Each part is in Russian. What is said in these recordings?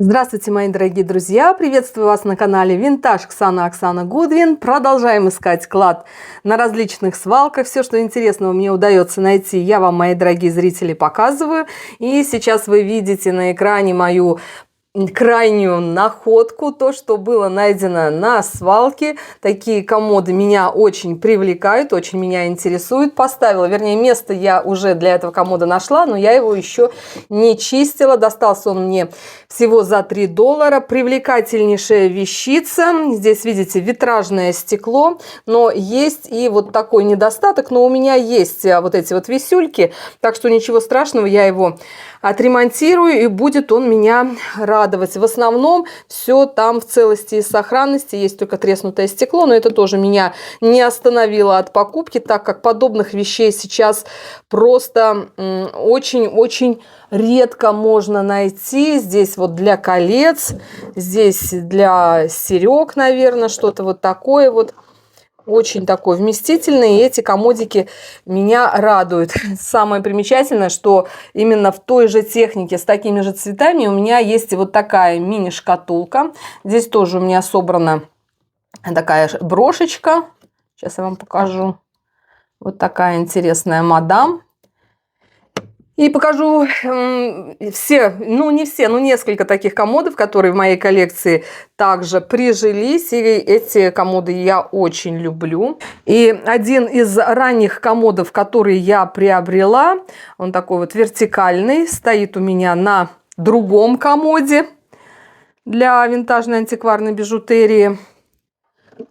Здравствуйте, мои дорогие друзья! Приветствую вас на канале Винтаж Оксана Гудвин. Продолжаем искать клад на различных свалках. Все, что интересного мне удается найти, я вам, мои дорогие зрители, показываю. И сейчас вы видите на экране мою крайнюю находку, то, что было найдено на свалке. Такие комоды меня очень привлекают, очень меня интересуют. Поставила, вернее, место я уже для этого комода нашла, но я его еще не чистила. Достался он мне всего за $3. Привлекательнейшая вещица. Здесь, видите, витражное стекло, но есть и вот такой недостаток. Но у меня есть вот эти вот висюльки, так что ничего страшного, я его отремонтирую, и будет он меня радовать. В основном все там в целости и сохранности. Есть только треснутое стекло, но это тоже меня не остановило от покупки, так как подобных вещей сейчас просто очень-очень редко можно найти. Здесь вот для колец, здесь для серег, наверное, что-то вот такое вот. Очень такой вместительный, и эти комодики меня радуют. Самое примечательное, что именно в той же технике с такими же цветами у меня есть вот такая мини-шкатулка. Здесь тоже у меня собрана такая брошечка. Сейчас я вам покажу. Вот такая интересная мадам. И покажу все, ну не все, но несколько таких комодов, которые в моей коллекции также прижились. И эти комоды я очень люблю. И один из ранних комодов, который я приобрела, он такой вот вертикальный, стоит у меня на другом комоде для винтажной антикварной бижутерии.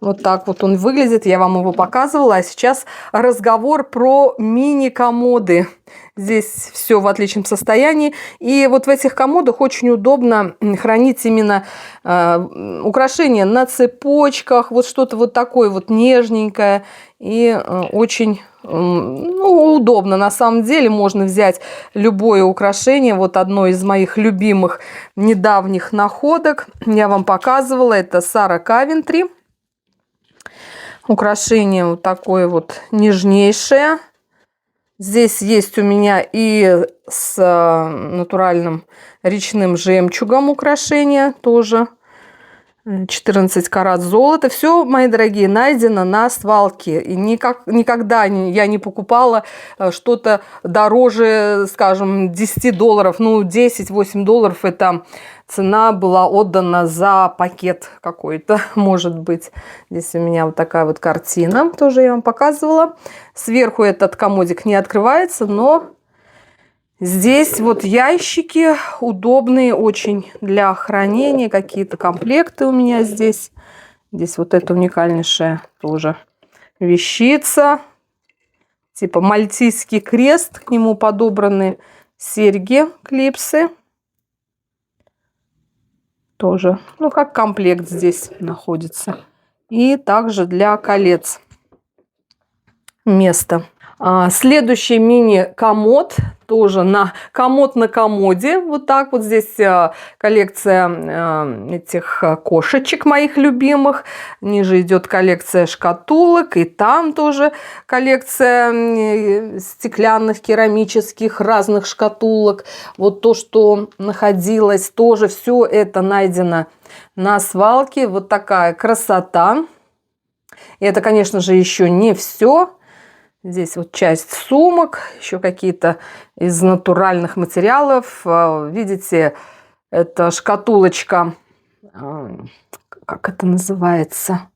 Вот так вот он выглядит, я вам его показывала. А сейчас разговор про мини-комоды. Здесь все в отличном состоянии. И вот в этих комодах очень удобно хранить именно украшения на цепочках. Вот что-то вот такое вот нежненькое. И очень удобно. На самом деле можно взять любое украшение. Вот одно из моих любимых недавних находок. Я вам показывала. Это Сара Кавентри. Украшение вот такое вот нежнейшее. Здесь есть у меня и с натуральным речным жемчугом украшение тоже. 14 карат золота. Все, мои дорогие, найдено на свалке. И никогда я не покупала что-то дороже, скажем, $10. Ну, $10-8 это цена была отдана за пакет какой-то, может быть. Здесь у меня вот такая вот картина. Тоже я вам показывала. Сверху этот комодик не открывается, но здесь вот ящики удобные очень для хранения. Какие-то комплекты у меня здесь. Здесь вот эта уникальнейшая тоже вещица. Типа мальтийский крест. К нему подобраны серьги, клипсы. Тоже, ну, как комплект здесь находится. И также для колец место. Следующий мини-комод, тоже комод на комоде. Вот так вот здесь коллекция этих кошечек моих любимых. Ниже идет коллекция шкатулок. И там тоже коллекция стеклянных, керамических, разных шкатулок. Вот то, что находилось, тоже все это найдено на свалке. Вот такая красота. И это, конечно же, еще не все. Здесь вот часть сумок, еще какие-то из натуральных материалов. Видите, это шкатулочка, как это называется?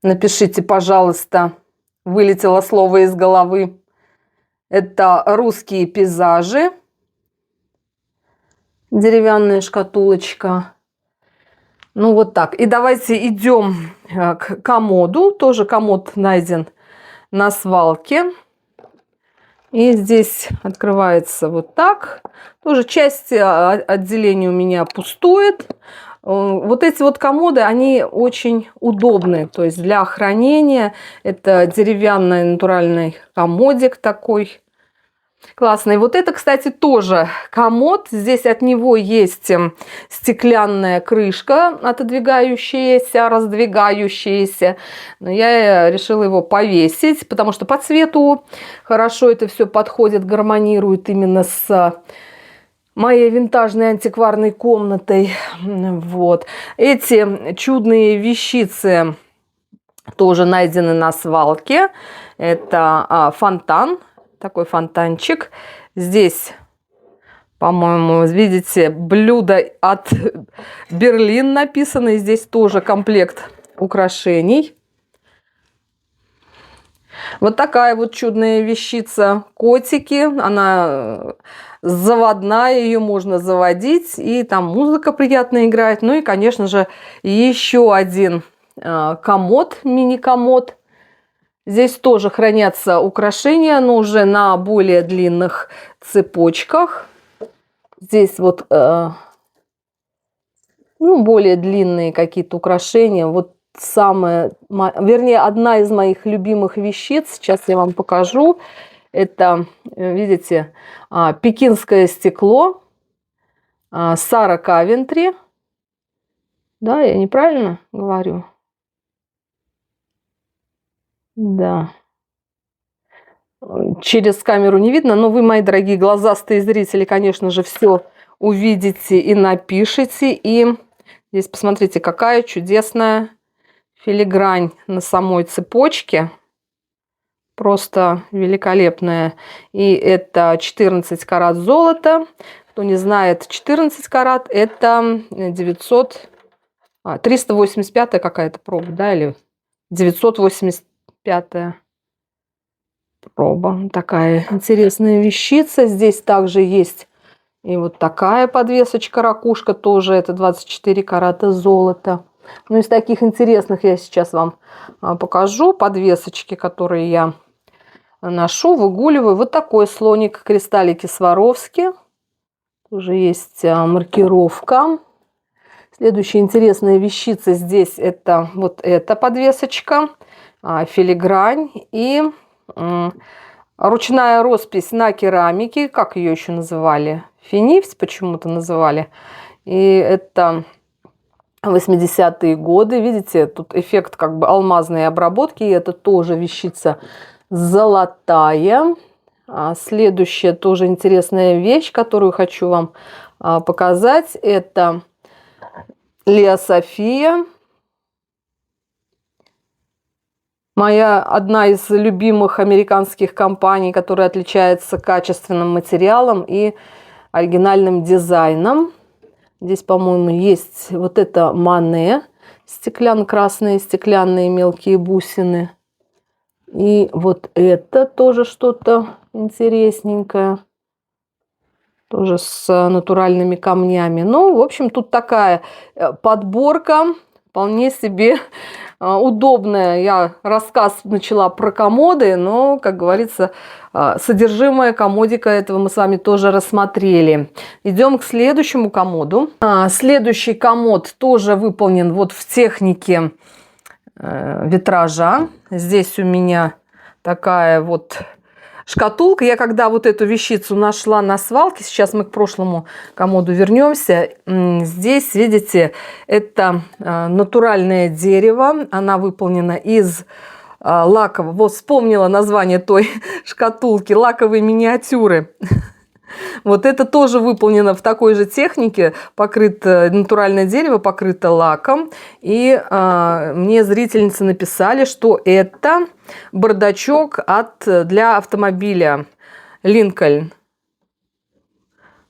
Напишите, пожалуйста, вылетело слово из головы. Это русские пейзажи. Деревянная шкатулочка. Ну вот так. И давайте идем к комоду. Тоже комод найден на свалке. И здесь открывается вот так. Тоже часть отделения у меня пустует. Вот эти вот комоды, они очень удобны. То есть для хранения. Это деревянный натуральный комодик такой. Классный. Вот это, кстати, тоже комод. Здесь от него есть стеклянная крышка, отодвигающаяся, раздвигающаяся. Но я решила его повесить, потому что по цвету хорошо это все подходит, гармонирует именно с моей винтажной антикварной комнатой. Вот. Эти чудные вещицы тоже найдены на свалке. Это фонтан, такой фонтанчик. Здесь, по-моему, видите, блюдо от Берлин написано. И здесь тоже комплект украшений. Вот такая вот чудная вещица. Котики. Она заводная, ее можно заводить. И там музыка приятно играет. Ну и, конечно же, еще один комод, мини-комод. Здесь тоже хранятся украшения, но уже на более длинных цепочках. Здесь вот более длинные какие-то украшения. Вот самая, вернее, одна из моих любимых вещиц. Сейчас я вам покажу. Это, видите, пекинское стекло Сара Кавентри. Да, я неправильно говорю? Да. Через камеру не видно, но вы, мои дорогие глазастые зрители, конечно же, все увидите и напишите. И здесь посмотрите, какая чудесная филигрань на самой цепочке. Просто великолепная. И это 14 карат золота. Кто не знает, 14 карат это 385 какая-то проба, да, или 985 проба. Такая интересная вещица. Здесь также есть и вот такая подвесочка, ракушка, тоже это 24 карата золота. Ну, из таких интересных я сейчас вам покажу подвесочки, которые я ношу, выгуливаю. Вот такой слоник, кристаллики Сваровски. Тоже есть маркировка. Следующая интересная вещица здесь это вот эта подвесочка, филигрань и ручная роспись на керамике. Как ее еще называли? Финифс почему-то называли. И это 80-е годы. Видите, тут эффект как бы алмазной обработки. И это тоже вещица золотая. Следующая тоже интересная вещь, которую хочу вам показать. Это Лео София. Моя одна из любимых американских компаний, которая отличается качественным материалом и оригинальным дизайном. Здесь, по-моему, есть вот это Мане, красные стеклянные мелкие бусины. И вот это тоже что-то интересненькое. Тоже с натуральными камнями. Ну, в общем, тут такая подборка вполне себе удобная. Я рассказ начала про комоды, но, как говорится, содержимое комодика этого мы с вами тоже рассмотрели. Идем к следующему комоду. Следующий комод тоже выполнен вот в технике витража. Здесь у меня такая вот шкатулка. Я когда вот эту вещицу нашла на свалке, сейчас мы к прошлому комоду вернемся. Здесь, видите, это натуральное дерево. Она выполнена из лакового. Вот вспомнила название той шкатулки. Лаковые миниатюры. Вот это тоже выполнено в такой же технике. Натуральное дерево покрыто лаком. И мне зрительницы написали, что это бардачок для автомобиля Линкольн.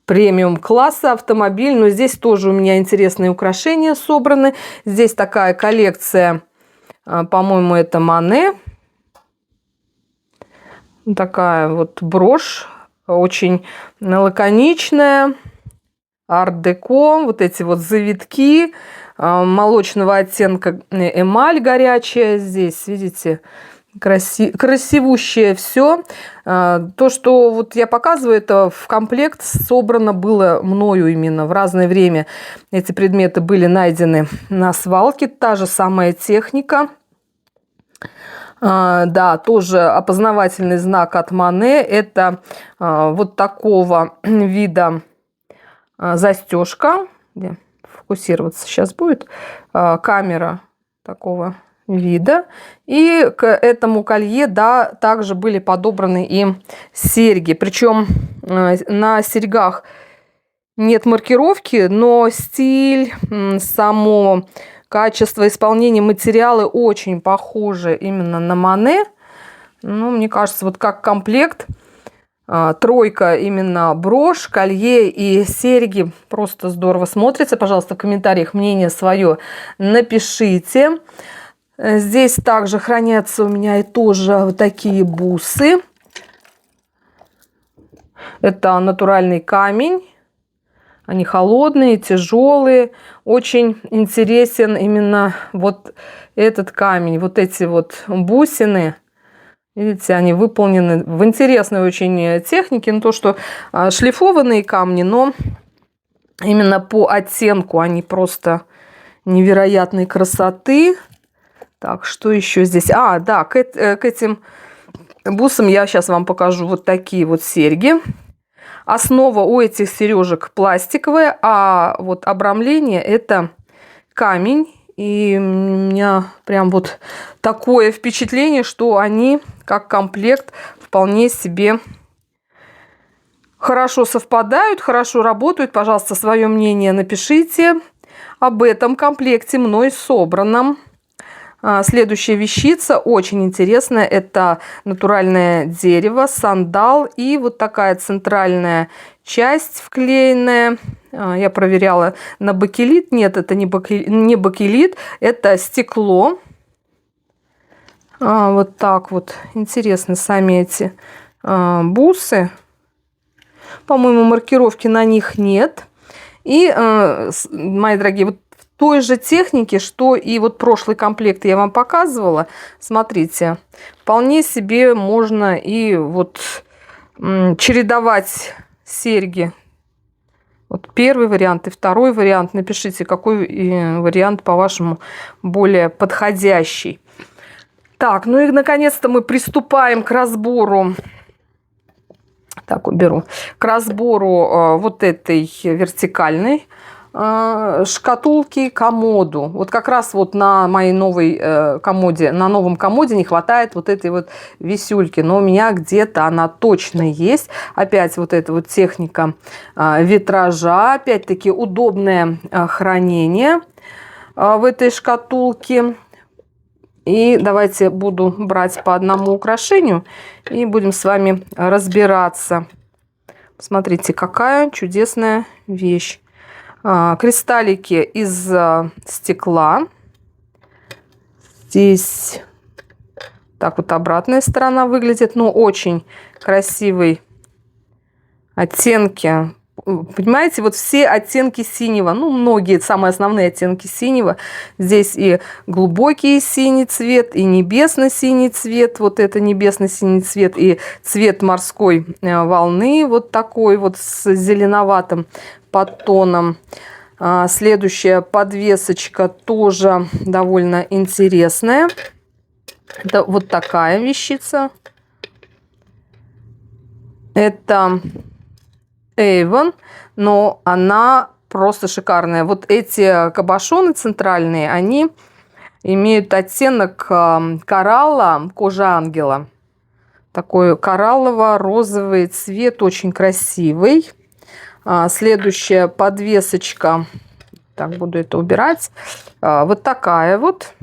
Премиум класса автомобиль. Но здесь тоже у меня интересные украшения собраны. Здесь такая коллекция, по-моему, это Мане. Такая вот брошь. Очень лаконичная, арт-деко, вот эти вот завитки, молочного оттенка эмаль горячая. Здесь, видите, красивущее все. То, что вот я показываю, это в комплект собрано было мною именно в разное время. Эти предметы были найдены на свалке. Та же самая техника. Да, тоже опознавательный знак от Мане. Это вот такого вида застежка. Фокусироваться сейчас будет. Камера такого вида. И к этому колье, да, также были подобраны и серьги. Причем на серьгах нет маркировки, но стиль, само качество исполнения, материалы очень похожи именно на Monet. Ну, мне кажется, вот как комплект, тройка именно брошь, колье и серьги просто здорово смотрится. Пожалуйста, в комментариях мнение свое напишите. Здесь также хранятся у меня и тоже вот такие бусы. Это натуральный камень. Они холодные, тяжелые. Очень интересен именно вот этот камень. Вот эти вот бусины. Видите, они выполнены в интересной очень технике. Ну, то, что шлифованные камни, но именно по оттенку они просто невероятной красоты. Так, что еще здесь? Да, к этим бусам я сейчас вам покажу вот такие вот серьги. Основа у этих сережек пластиковая, а вот обрамление это камень. И у меня прям вот такое впечатление, что они как комплект вполне себе хорошо совпадают, хорошо работают. Пожалуйста, свое мнение напишите об этом комплекте мной собранном. Следующая вещица очень интересная. Это натуральное дерево, сандал и вот такая центральная часть вклеенная. Я проверяла на бакелит. Нет, это не бакелит, это стекло. Вот так вот. Интересны сами эти бусы. По-моему, маркировки на них нет. И, мои дорогие, вот той же техники, что и вот прошлый комплект я вам показывала. Смотрите, вполне себе можно и вот чередовать серьги. Вот первый вариант и второй вариант. Напишите, какой вариант, по-вашему, более подходящий. Так, ну и наконец-то мы приступаем к разбору. Так, уберу. К разбору вот этой вертикальной шкатулки комоду. Вот как раз вот на моей новой комоде, на новом комоде не хватает вот этой вот висюльки, но у меня где-то она точно есть. Опять вот эта вот техника витража, опять-таки удобное хранение в этой шкатулке. И давайте буду брать по одному украшению и будем с вами разбираться. Смотрите, какая чудесная вещь. Кристаллики из стекла. Здесь так вот обратная сторона выглядит. Но очень красивые оттенки. Понимаете, вот все оттенки синего, ну, многие, самые основные оттенки синего. Здесь и глубокий синий цвет, и небесно-синий цвет. Вот это небесно-синий цвет, и цвет морской волны. Вот такой вот с зеленоватым подтоном. Следующая подвесочка тоже довольно интересная. Это вот такая вещица. Это Avon, но она просто шикарная. Вот эти кабошоны центральные, они имеют оттенок коралла, кожа ангела. Такой кораллово-розовый цвет, очень красивый. Следующая подвесочка, так, буду это убирать, вот такая вот.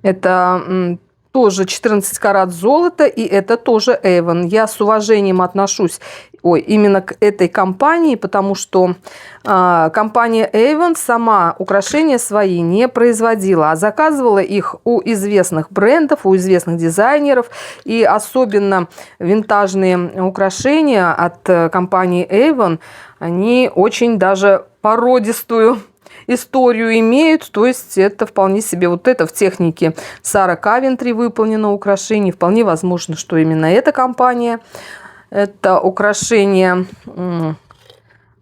Это тоже 14 карат золота, и это тоже Avon. Я с уважением отношусь именно к этой компании, потому что компания Avon сама украшения свои не производила, а заказывала их у известных брендов, у известных дизайнеров. И особенно винтажные украшения от компании Avon, они очень даже породистую историю имеют, то есть это вполне себе вот это в технике Сара Кавентри выполнено украшение. Вполне возможно, что именно эта компания это украшение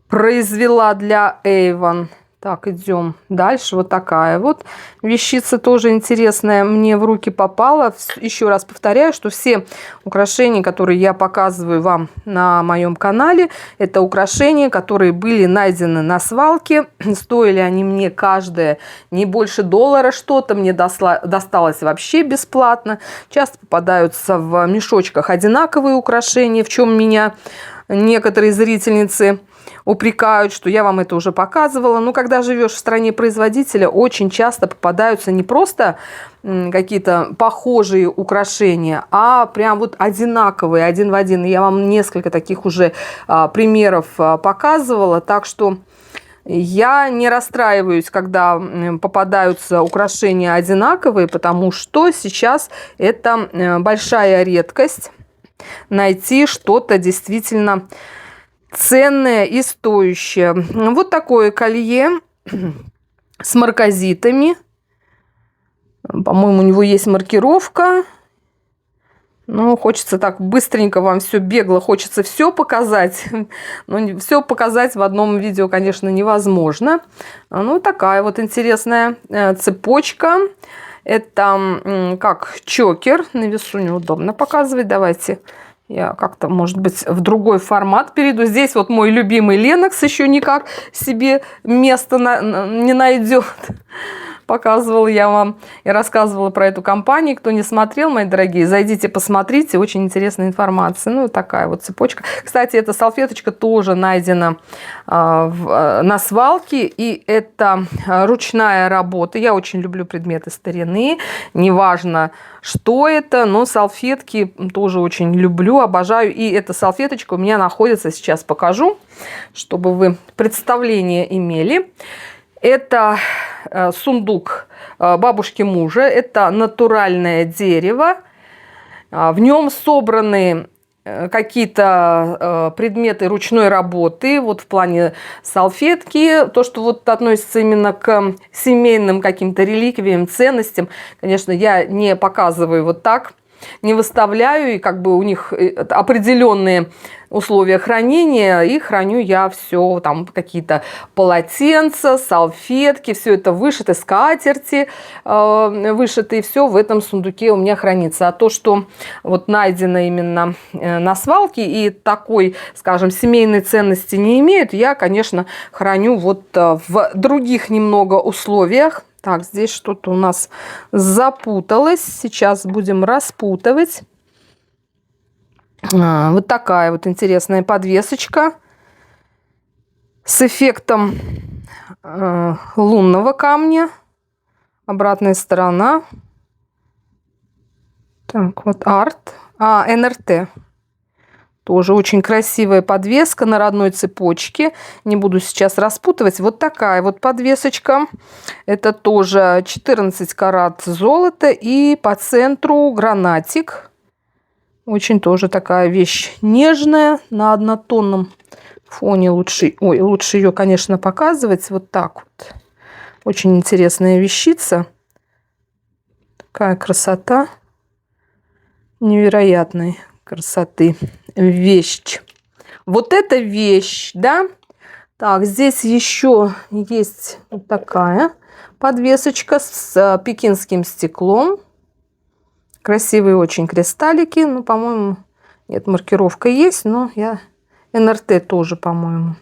произвела для Avon. Так, идем дальше. Вот такая вот вещица тоже интересная мне в руки попала. Еще раз повторяю, что все украшения, которые я показываю вам на моем канале, это украшения, которые были найдены на свалке. Стоили они мне каждая не больше $1 что-то. Мне досталось вообще бесплатно. Часто попадаются в мешочках одинаковые украшения, в чем меня некоторые зрительницы упрекают, что я вам это уже показывала. Но когда живешь в стране производителя, очень часто попадаются не просто какие-то похожие украшения, а прям вот одинаковые, один в один. Я вам несколько таких уже примеров показывала, так что я не расстраиваюсь, когда попадаются украшения одинаковые, потому что сейчас это большая редкость найти что-то действительно ценное и стоящее. Вот такое колье с марказитами. По-моему, у него есть маркировка. Ну, хочется так быстренько вам все бегло, хочется все показать. Но все показать в одном видео, конечно, невозможно. Ну, такая вот интересная цепочка. Это как чокер. На весу неудобно показывать. Давайте я как-то, может быть, в другой формат перейду. Здесь вот мой любимый Ленокс еще никак себе место не найдет. Показывала я вам и рассказывала про эту компанию. Кто не смотрел, мои дорогие, зайдите, посмотрите. Очень интересная информация. Ну, такая вот цепочка. Кстати, эта салфеточка тоже найдена на свалке. И это ручная работа. Я очень люблю предметы старины. Неважно, что это, но салфетки тоже очень люблю, обожаю. И эта салфеточка у меня находится, сейчас покажу, чтобы вы представление имели. Это сундук бабушки мужа. Это натуральное дерево. В нем собраны какие-то предметы ручной работы. Вот в плане салфетки. То, что вот относится именно к семейным каким-то реликвиям, ценностям. Конечно, я не показываю вот так. Не выставляю, и как бы у них определенные условия хранения, и храню я все, там какие-то полотенца, салфетки, все это вышито, скатерти вышитые, все в этом сундуке у меня хранится. А то, что вот найдено именно на свалке и такой, скажем, семейной ценности не имеют, я, конечно, храню вот в других немного условиях. Так, здесь что-то у нас запуталось. Сейчас будем распутывать. Вот такая вот интересная подвесочка с эффектом лунного камня. Обратная сторона. Так, вот арт. НРТ. Тоже очень красивая подвеска на родной цепочке. Не буду сейчас распутывать. Вот такая вот подвесочка. Это тоже 14 карат золота. И по центру гранатик. Очень тоже такая вещь нежная. На однотонном фоне лучше... Ой, лучше ее, конечно, показывать. Вот так вот. Очень интересная вещица. Такая красота. Невероятной красоты вещь. Вот эта вещь, да? Так, здесь еще есть вот такая подвесочка с пекинским стеклом. Красивые очень кристаллики. Ну, по-моему, нет, маркировка есть, но я... НРТ тоже, по-моему.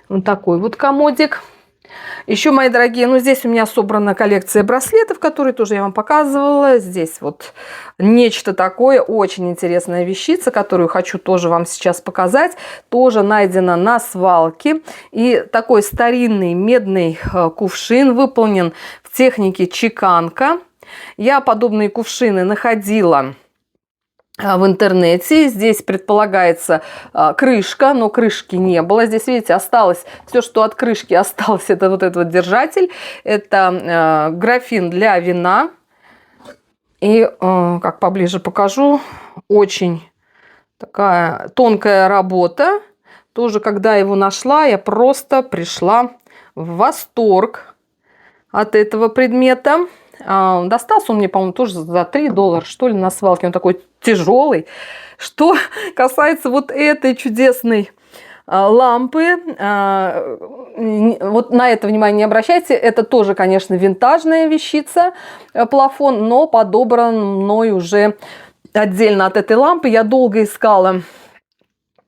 Вот такой вот комодик. Еще, мои дорогие, ну здесь у меня собрана коллекция браслетов, которые тоже я вам показывала. Здесь вот нечто такое, очень интересная вещица, которую хочу тоже вам сейчас показать. Тоже найдена на свалке. И такой старинный медный кувшин выполнен в технике чеканка. Я подобные кувшины находила в интернете. Здесь предполагается крышка, но крышки не было. Здесь, видите, осталось все, что от крышки осталось, это вот этот вот держатель. Это графин для вина. И, как поближе покажу, очень такая тонкая работа. Тоже, когда его нашла, я просто пришла в восторг от этого предмета. Достался он мне, по-моему, тоже за $3, что ли, на свалке. Он такой тяжелый. Что касается вот этой чудесной лампы, вот на это внимание не обращайте. Это тоже, конечно, винтажная вещица, плафон, но подобран мной уже отдельно от этой лампы. Я долго искала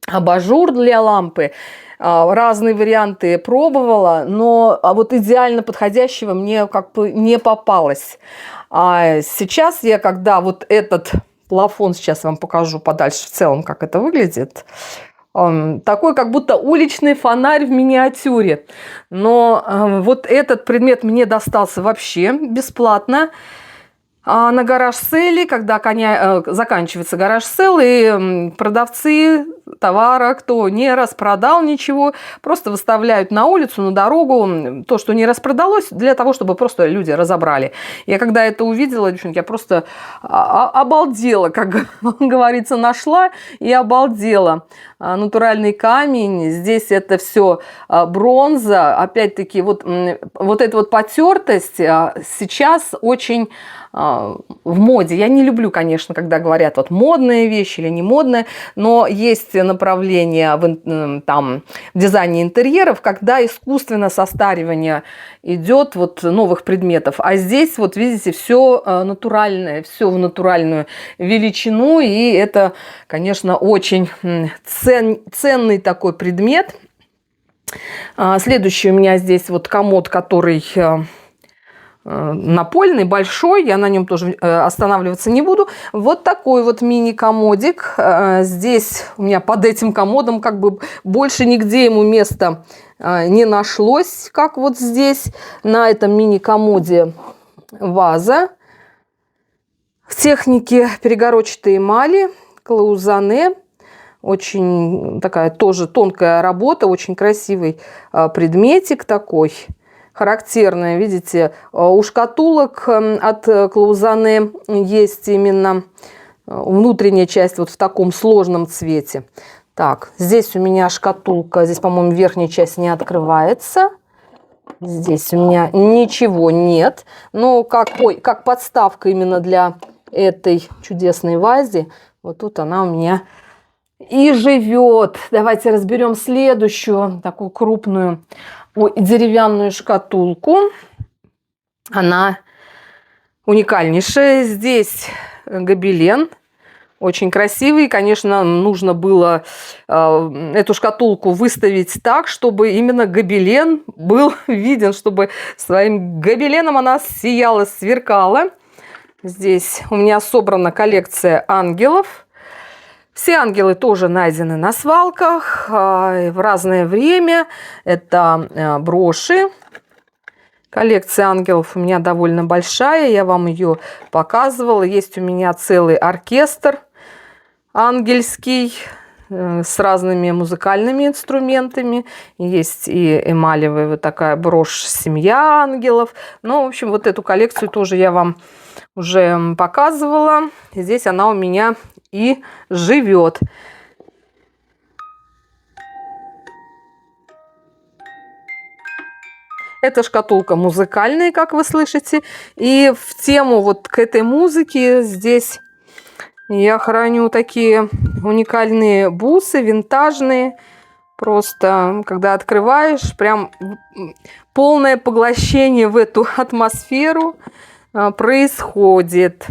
абажур для лампы. Разные варианты пробовала, но вот идеально подходящего мне как бы не попалось. А сейчас я, когда вот этот плафон, сейчас вам покажу подальше в целом, как это выглядит. такой как будто уличный фонарь в миниатюре. Но вот этот предмет мне достался вообще бесплатно. На гараж-селе, когда заканчивается гараж-сел, и продавцы товара, кто не распродал ничего, просто выставляют на улицу, на дорогу то, что не распродалось, для того, чтобы просто люди разобрали. Я когда это увидела, девчонки, я просто обалдела, как говорится, нашла и обалдела. Натуральный камень, здесь это все бронза, опять-таки вот эта вот потертость сейчас очень в моде. Я не люблю, конечно, когда говорят вот модные вещи или не модные, но есть направление в дизайне интерьеров, когда искусственно состаривание идет вот новых предметов. А здесь вот видите, все натуральное, все в натуральную величину, и это, конечно, очень ценный такой предмет. Следующий у меня здесь вот комод, который напольный, большой, я на нем тоже останавливаться не буду. Вот такой вот мини-комодик. Здесь у меня под этим комодом как бы больше нигде ему места не нашлось, как вот здесь. На этом мини-комоде ваза в технике перегородчатой эмали, клаузане. Очень такая тоже тонкая работа, очень красивый предметик такой. Характерная, видите, у шкатулок от клаузане есть именно внутренняя часть вот в таком сложном цвете. Так, здесь у меня шкатулка, здесь, по-моему, верхняя часть не открывается. Здесь у меня ничего нет. Но как подставка именно для этой чудесной вазе, вот тут она у меня и живет. Давайте разберем следующую такую крупную деревянную шкатулку. Она уникальнейшая. Здесь гобелен. Очень красивый. Конечно, нужно было эту шкатулку выставить так, чтобы именно гобелен был виден, чтобы своим гобеленом она сияла, сверкала. Здесь у меня собрана коллекция ангелов. Все ангелы тоже найдены на свалках в разное время. Это броши. Коллекция ангелов у меня довольно большая. Я вам ее показывала. Есть у меня целый оркестр ангельский с разными музыкальными инструментами. Есть и эмалевая вот такая брошь «Семья ангелов». Ну, в общем, вот эту коллекцию тоже я вам уже показывала. Здесь она у меня и живет. Эта шкатулка музыкальная, как вы слышите. И в тему вот к этой музыке здесь я храню такие уникальные бусы, винтажные. Просто, когда открываешь, прям полное поглощение в эту атмосферу происходит.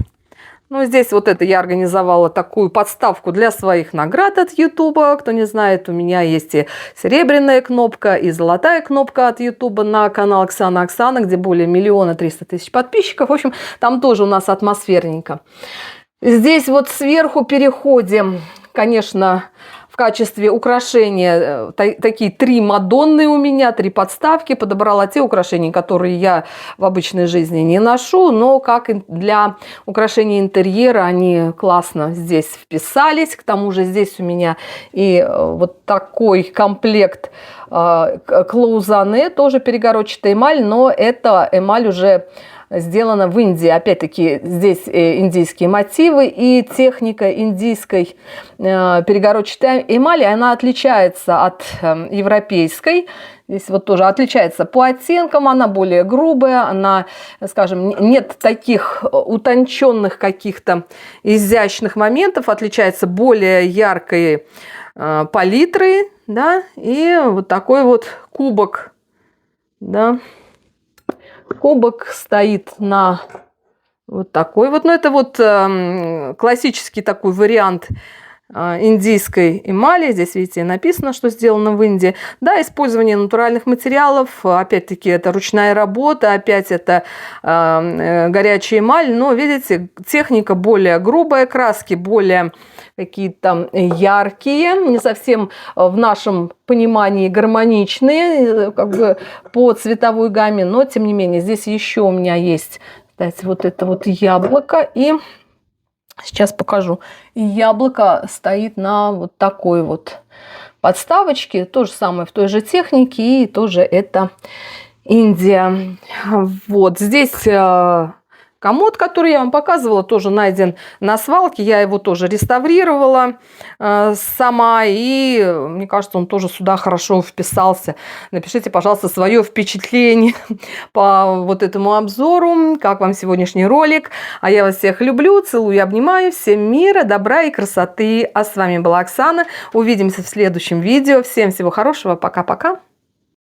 Ну, здесь вот это я организовала такую подставку для своих наград от Ютуба. Кто не знает, у меня есть и серебряная кнопка, и золотая кнопка от Ютуба на канал Оксана, где более 1 300 000 подписчиков. В общем, там тоже у нас атмосферненько. Здесь вот сверху переходим, конечно, в качестве украшения такие 3 Мадонны у меня, 3 подставки. Подобрала те украшения, которые я в обычной жизни не ношу, но как для украшения интерьера они классно здесь вписались. К тому же здесь у меня и вот такой комплект клаузане, тоже перегородчатая эмаль, но эта эмаль уже сделана в Индии. Опять-таки здесь индийские мотивы и техника индийской перегородчатой эмали, она отличается от европейской. Здесь вот тоже отличается по оттенкам, она более грубая, она, скажем, нет таких утонченных каких-то изящных моментов, отличается более яркой палитрой, да, и вот такой вот кубок, да. Кубок стоит на вот такой вот. Ну, это вот классический такой вариант индийской эмали. Здесь, видите, написано, что сделано в Индии. Да, использование натуральных материалов. Опять-таки, это ручная работа. Опять это горячая эмаль. Но, видите, техника более грубая, краски более какие-то яркие. Не совсем в нашем понимании гармоничные, как бы по цветовой гамме. Но, тем не менее, здесь еще у меня есть, кстати, вот это вот яблоко. И сейчас покажу. Яблоко стоит на вот такой вот подставочке. То же самое в той же технике. И тоже это Индия. Вот здесь комод, который я вам показывала, тоже найден на свалке. Я его тоже реставрировала сама. И мне кажется, он тоже сюда хорошо вписался. Напишите, пожалуйста, свое впечатление по вот этому обзору. Как вам сегодняшний ролик? А я вас всех люблю, целую и обнимаю. Всем мира, добра и красоты. А с вами была Оксана. Увидимся в следующем видео. Всем всего хорошего. Пока-пока.